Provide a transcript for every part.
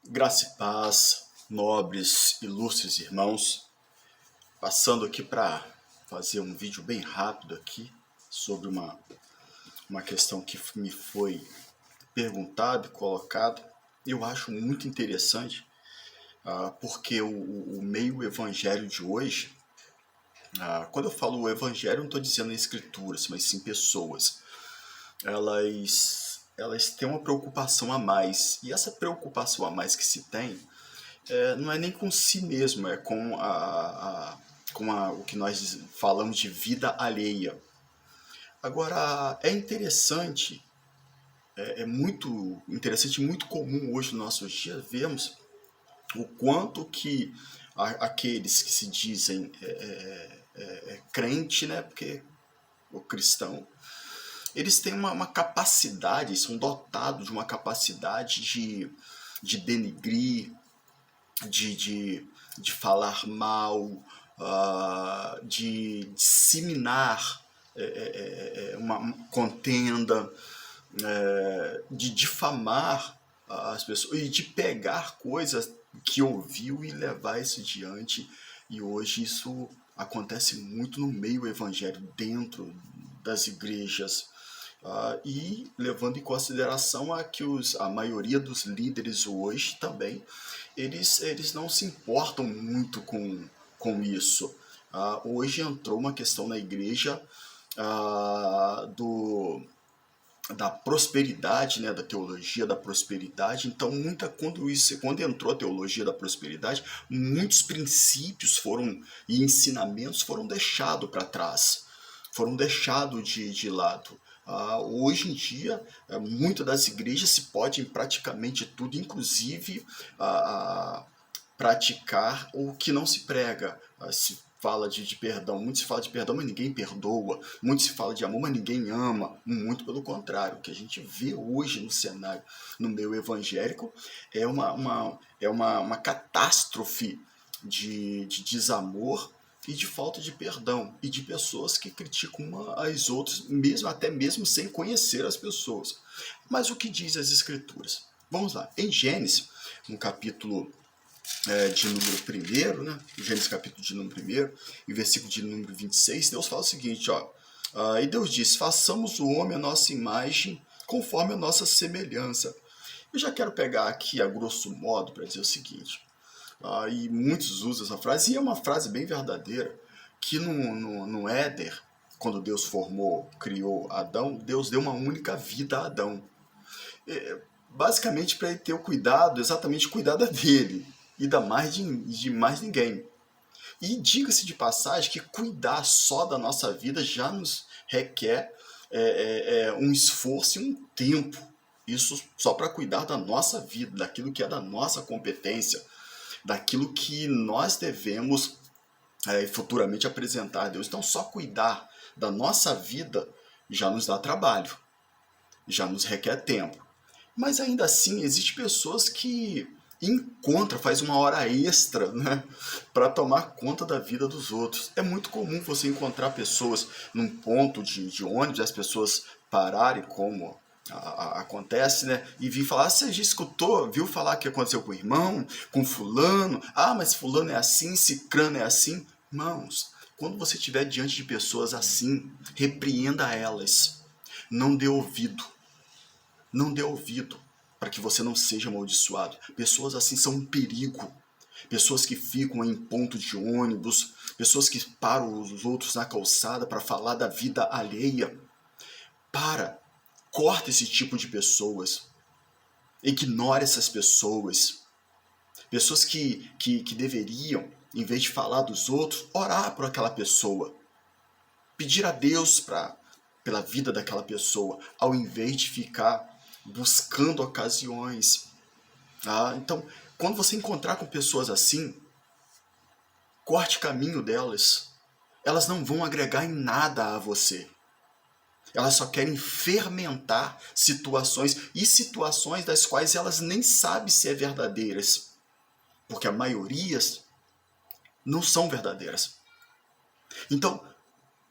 Graça e paz, nobres, ilustres irmãos, passando aqui para fazer um vídeo bem rápido aqui sobre uma questão que me foi perguntada e colocada. Eu acho muito interessante, porque o meio evangelho de hoje, quando eu falo o evangelho, não estou dizendo escrituras, mas sim pessoas. Elas têm uma preocupação a mais, e essa preocupação a mais que se tem não é nem com si mesmo, é com o que nós falamos de vida alheia. Agora, é muito interessante e muito comum hoje nos nossos dias vermos o quanto que aqueles que se dizem crente, né, porque o cristão, eles têm uma capacidade, são dotados de uma capacidade de denigrir, de falar mal, de disseminar uma contenda, de difamar as pessoas e de pegar coisas que ouviu e levar isso diante. E hoje isso acontece muito no meio evangélico, dentro das igrejas. E levando em consideração que a maioria dos líderes hoje também, eles não se importam muito com isso. Hoje entrou uma questão na igreja da prosperidade, né, da teologia da prosperidade. Então, quando entrou a teologia da prosperidade, muitos princípios e ensinamentos foram deixados para trás, foram deixados de lado. Hoje em dia, muitas das igrejas se pode em praticamente tudo, inclusive praticar o que não se prega. Se fala de perdão, muito se fala de perdão, mas ninguém perdoa. Muito se fala de amor, mas ninguém ama. Muito pelo contrário. O que a gente vê hoje no cenário, no meio evangélico, é uma catástrofe de desamor e de falta de perdão, e de pessoas que criticam as outras, até mesmo sem conhecer as pessoas. Mas o que diz as Escrituras? Vamos lá. Em Gênesis, no capítulo de número 1, né? Gênesis capítulo de número 1, e versículo de número 26, Deus fala o seguinte, ó. E Deus diz, façamos o homem a nossa imagem, conforme a nossa semelhança. Eu já quero pegar aqui, a grosso modo, para dizer o seguinte, e muitos usam essa frase, e é uma frase bem verdadeira, que no Éder, quando Deus criou Adão, Deus deu uma única vida a Adão. Basicamente para ele ter o cuidado, exatamente cuidar dele, e da de mais ninguém. E diga-se de passagem que cuidar só da nossa vida já nos requer um esforço e um tempo. Isso só para cuidar da nossa vida, daquilo que é da nossa competência, daquilo que nós devemos futuramente apresentar a Deus. Então, só cuidar da nossa vida já nos dá trabalho, já nos requer tempo. Mas ainda assim, existem pessoas que faz uma hora extra, né, para tomar conta da vida dos outros. É muito comum você encontrar pessoas num ponto de ônibus, as pessoas pararem, como acontece, né, e vir falar, você já escutou, viu falar que aconteceu com o irmão, com fulano, mas fulano é assim, cicrano é assim. Irmãos, quando você estiver diante de pessoas assim, repreenda elas, não dê ouvido. Não dê ouvido para que você não seja amaldiçoado. Pessoas assim são um perigo. Pessoas que ficam em ponto de ônibus, pessoas que param os outros na calçada para falar da vida alheia. Corta esse tipo de pessoas. Ignore essas pessoas. Pessoas que deveriam, em vez de falar dos outros, orar por aquela pessoa. Pedir a Deus pela vida daquela pessoa, ao invés de ficar buscando ocasiões. Então, quando você encontrar com pessoas assim, corte caminho delas. Elas não vão agregar em nada a você. Elas só querem fermentar situações, e situações das quais elas nem sabem se é verdadeiras. Porque a maioria não são verdadeiras. Então,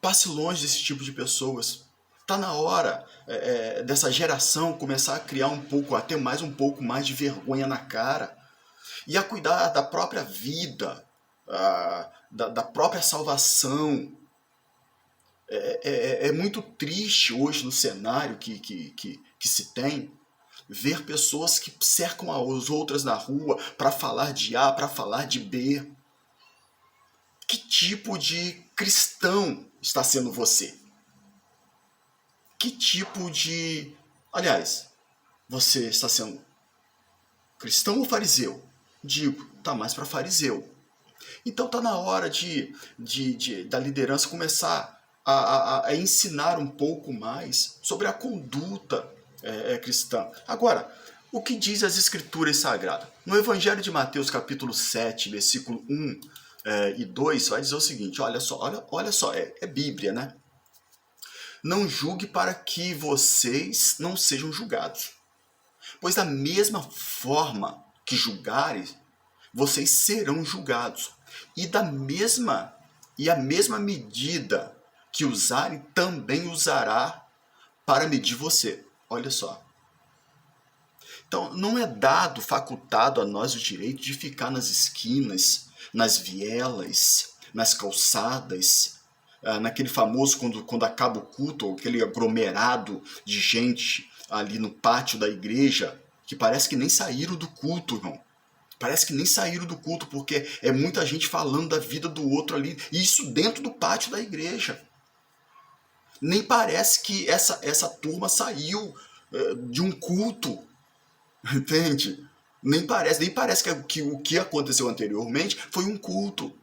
passe longe desse tipo de pessoas. Está na hora dessa geração começar a criar até mais um pouco mais de vergonha na cara. e a cuidar da própria vida, da própria salvação. É muito triste hoje no cenário que se tem ver pessoas que cercam as outras na rua para falar de A, para falar de B. Que tipo de cristão está sendo você? Que tipo de... Aliás, você está sendo cristão ou fariseu? Digo, tá mais para fariseu. Então tá na hora da liderança começar a ensinar um pouco mais sobre a conduta cristã. Agora, o que diz as Escrituras Sagradas? No Evangelho de Mateus, capítulo 7, versículo 1 e 2, vai dizer o seguinte, olha só, é Bíblia, né? Não julgue para que vocês não sejam julgados. Pois da mesma forma que julgares, vocês serão julgados. E a mesma medida que usarem, também usará para medir você. Olha só. Então, não é dado, facultado a nós o direito de ficar nas esquinas, nas vielas, nas calçadas, naquele famoso, quando acaba o culto, aquele aglomerado de gente ali no pátio da igreja, que parece que nem saíram do culto, irmão. Parece que nem saíram do culto, porque é muita gente falando da vida do outro ali, e isso dentro do pátio da igreja. Nem parece que essa turma saiu de um culto, entende? Nem parece que o que aconteceu anteriormente foi um culto.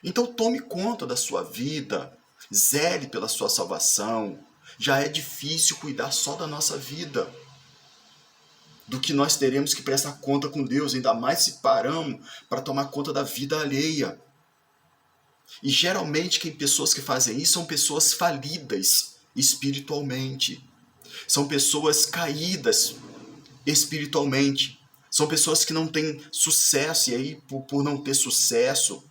Então tome conta da sua vida, zele pela sua salvação. Já é difícil cuidar só da nossa vida, do que nós teremos que prestar conta com Deus, ainda mais se paramos para tomar conta da vida alheia. E geralmente pessoas que fazem isso são pessoas falidas espiritualmente. São pessoas caídas espiritualmente. São pessoas que não têm sucesso, e aí por não ter sucesso,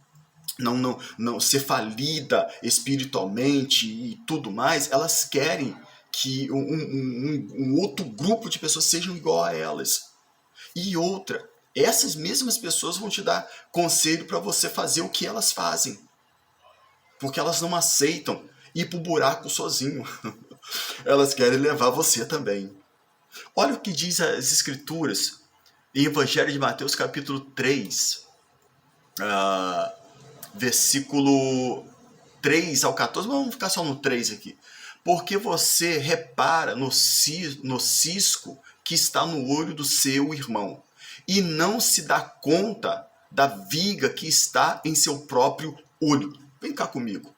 não ser falida espiritualmente e tudo mais, elas querem que um outro grupo de pessoas sejam igual a elas. E outra, essas mesmas pessoas vão te dar conselho para você fazer o que elas fazem. Porque elas não aceitam ir pro buraco sozinho. Elas querem levar você também. Olha o que diz as Escrituras em Evangelho de Mateus, capítulo 3, versículo 3 ao 14. Vamos ficar só no 3 aqui. Porque você repara no cisco que está no olho do seu irmão, e não se dá conta da viga que está em seu próprio olho. Vem cá comigo.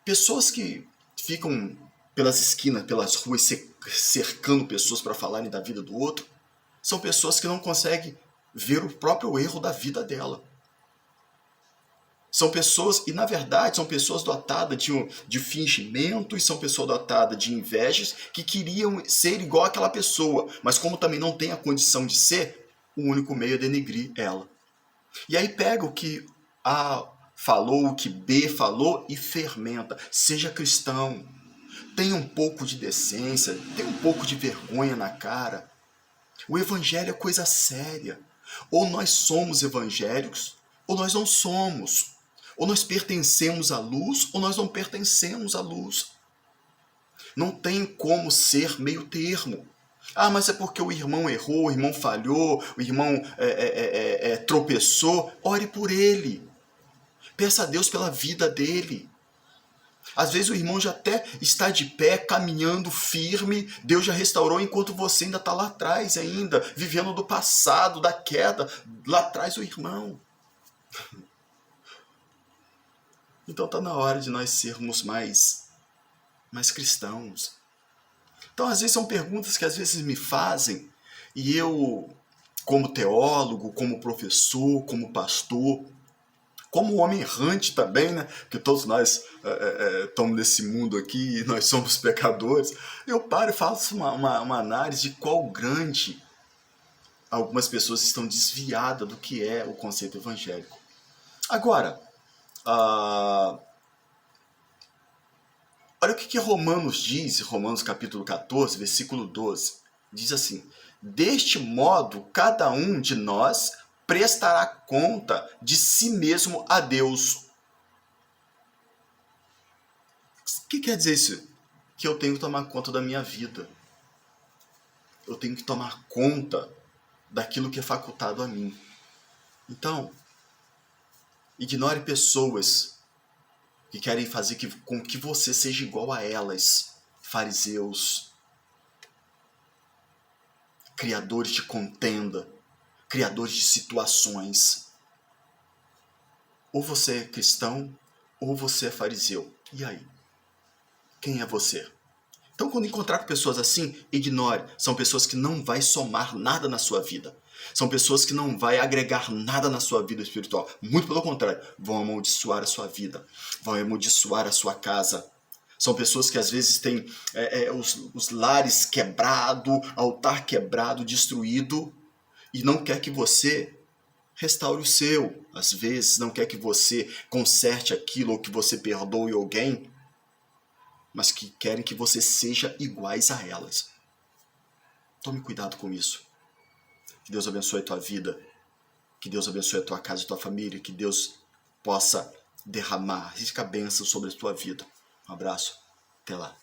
Pessoas que ficam pelas esquinas, pelas ruas, cercando pessoas para falarem da vida do outro, são pessoas que não conseguem ver o próprio erro da vida dela. São pessoas, e na verdade são pessoas dotadas de fingimento, e são pessoas dotadas de invejas, que queriam ser igual àquela pessoa, mas como também não tem a condição de ser, o único meio é denegrir ela. E aí pega o que A falou, o que B falou e fermenta. Seja cristão, tenha um pouco de decência, tenha um pouco de vergonha na cara. O evangelho é coisa séria. Ou nós somos evangélicos, ou nós não somos. Ou nós pertencemos à luz, ou nós não pertencemos à luz. Não tem como ser meio termo. Ah, mas é porque o irmão errou, o irmão falhou, o irmão tropeçou. Ore por ele. Peça a Deus pela vida dele. Às vezes o irmão já até está de pé, caminhando firme, Deus já restaurou, enquanto você ainda está lá atrás ainda, vivendo do passado, da queda, lá atrás o irmão. Então está na hora de nós sermos mais cristãos. Então às vezes são perguntas que às vezes me fazem, e eu, como teólogo, como professor, como pastor, como homem errante também, né? Porque todos nós estamos nesse mundo aqui e nós somos pecadores. Eu paro e faço uma análise de qual grande algumas pessoas estão desviadas do que é o conceito evangélico. Agora, olha o que Romanos diz, Romanos capítulo 14, versículo 12. Diz assim: Deste modo, cada um de nós prestará conta de si mesmo a Deus. O que quer dizer isso? Que eu tenho que tomar conta da minha vida. Eu tenho que tomar conta daquilo que é facultado a mim. Então, ignore pessoas que querem fazer com que você seja igual a elas. Fariseus, criadores de contenda, criadores de situações. Ou você é cristão, ou você é fariseu. E aí? Quem é você? Então, quando encontrar com pessoas assim, ignore. São pessoas que não vai somar nada na sua vida. São pessoas que não vai agregar nada na sua vida espiritual. Muito pelo contrário, vão amaldiçoar a sua vida. Vão amaldiçoar a sua casa. São pessoas que às vezes têm os lares quebrados, altar quebrado, destruído, e não quer que você restaure o seu. Às vezes não quer que você conserte aquilo ou que você perdoe alguém, mas que querem que você seja iguais a elas. Tome cuidado com isso. Que Deus abençoe a tua vida. Que Deus abençoe a tua casa e a tua família. Que Deus possa derramar rica bênção sobre a tua vida. Um abraço. Até lá.